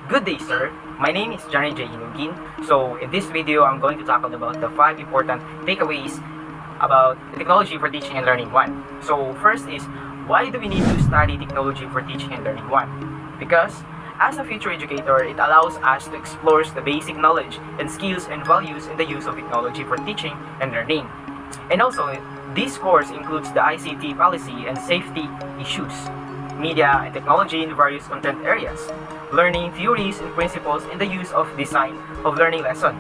Good day, sir. My name is Johnny J. Inugin. So, in this video, I'm going to talk about the 5 important takeaways about technology for teaching and learning 1. So, first is, why do we need to study technology for teaching and learning 1? Because, as a future educator, it allows us to explore the basic knowledge and skills and values in the use of technology for teaching and learning. And also, this course includes the ICT policy and safety issues, media and technology in various content areas, learning theories and principles in the use of design of learning lessons,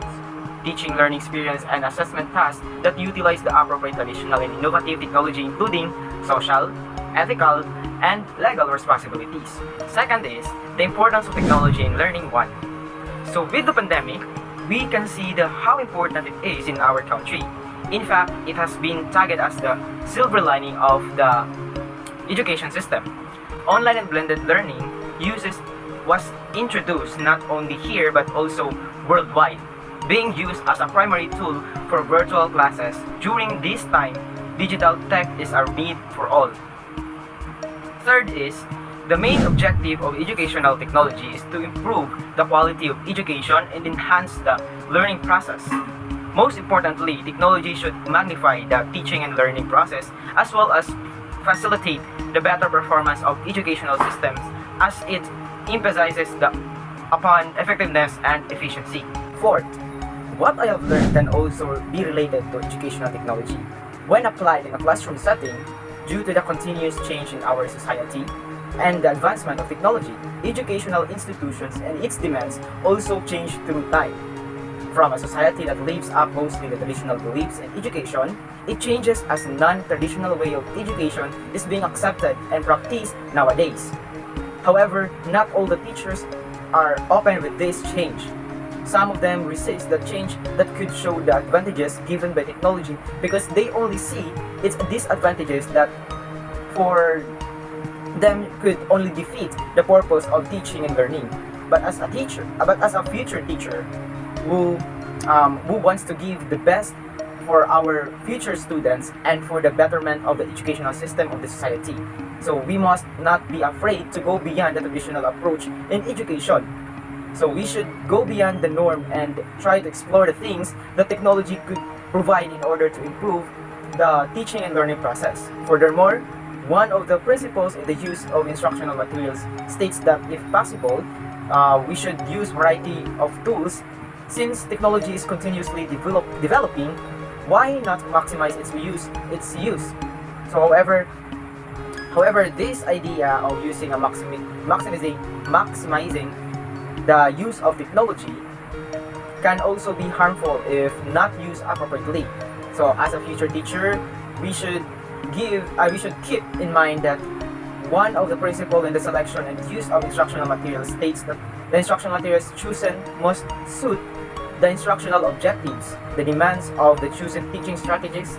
teaching learning experience and assessment tasks that utilize the appropriate traditional and innovative technology including social, ethical, and legal responsibilities. Second is the importance of technology in learning 1. So with the pandemic, we can see how important it is in our country. In fact, it has been tagged as the silver lining of the education system. Online and blended learning was introduced not only here but also worldwide, being used as a primary tool for virtual classes. During this time, digital tech is a need for all. Third is, the main objective of educational technology is to improve the quality of education and enhance the learning process. Most importantly, technology should magnify the teaching and learning process as well as facilitate the better performance of educational systems as it emphasizes upon effectiveness and efficiency. Fourth, what I have learned can also be related to educational technology. When applied in a classroom setting, due to the continuous change in our society and the advancement of technology, educational institutions and its demands also change through time. From a society that lives up mostly the traditional beliefs in education, it changes as a non-traditional way of education is being accepted and practiced nowadays. However, not all the teachers are open with this change. Some of them resist the change that could show the advantages given by technology because they only see its disadvantages that for them could only defeat the purpose of teaching and learning. But as a future teacher who wants to give the best for our future students and for the betterment of the educational system of the society. So we must not be afraid to go beyond the traditional approach in education. So we should go beyond the norm and try to explore the things that technology could provide in order to improve the teaching and learning process. Furthermore, one of the principles in the use of instructional materials states that if possible, we should use variety of tools. Since technology is continuously developing, why not maximize its use? So however, this idea of using maximizing the use of technology can also be harmful if not used appropriately. So as a future teacher, we should keep in mind that one of the principles in the selection and use of instructional materials states that the instructional materials chosen must suit the instructional objectives, the demands of the chosen teaching strategies,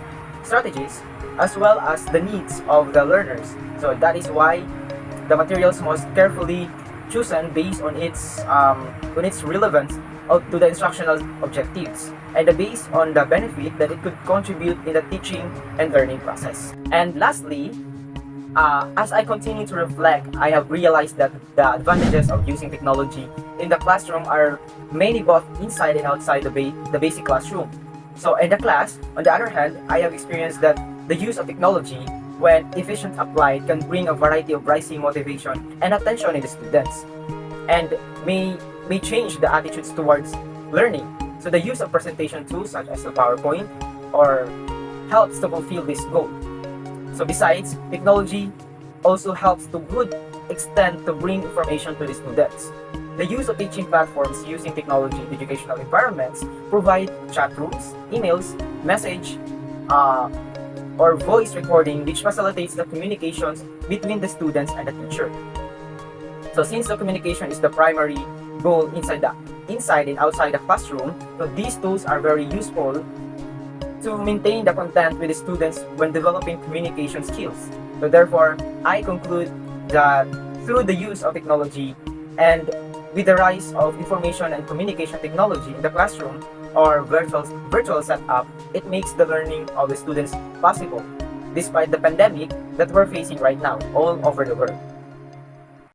as well as the needs of the learners. So that is why the materials must carefully chosen based on its relevance to the instructional objectives and based on the benefit that it could contribute in the teaching and learning process. And lastly, as I continue to reflect, I have realized that the advantages of using technology in the classroom are many both inside and outside the basic classroom. So in the class, on the other hand, I have experienced that the use of technology, when efficient applied, can bring a variety of rising motivation and attention in the students and may change the attitudes towards learning. So the use of presentation tools such as the PowerPoint helps to fulfill this goal. So besides, technology also helps to good extent to bring information to the students. The use of teaching platforms using technology in educational environments provide chat rooms, emails, message, or voice recording which facilitates the communications between the students and the teacher. So since the communication is the primary goal inside and outside the classroom, so these tools are very useful to maintain the content with the students when developing communication skills. So therefore, I conclude that through the use of technology and with the rise of information and communication technology in the classroom or virtual setup, it makes the learning of the students possible despite the pandemic that we're facing right now all over the world.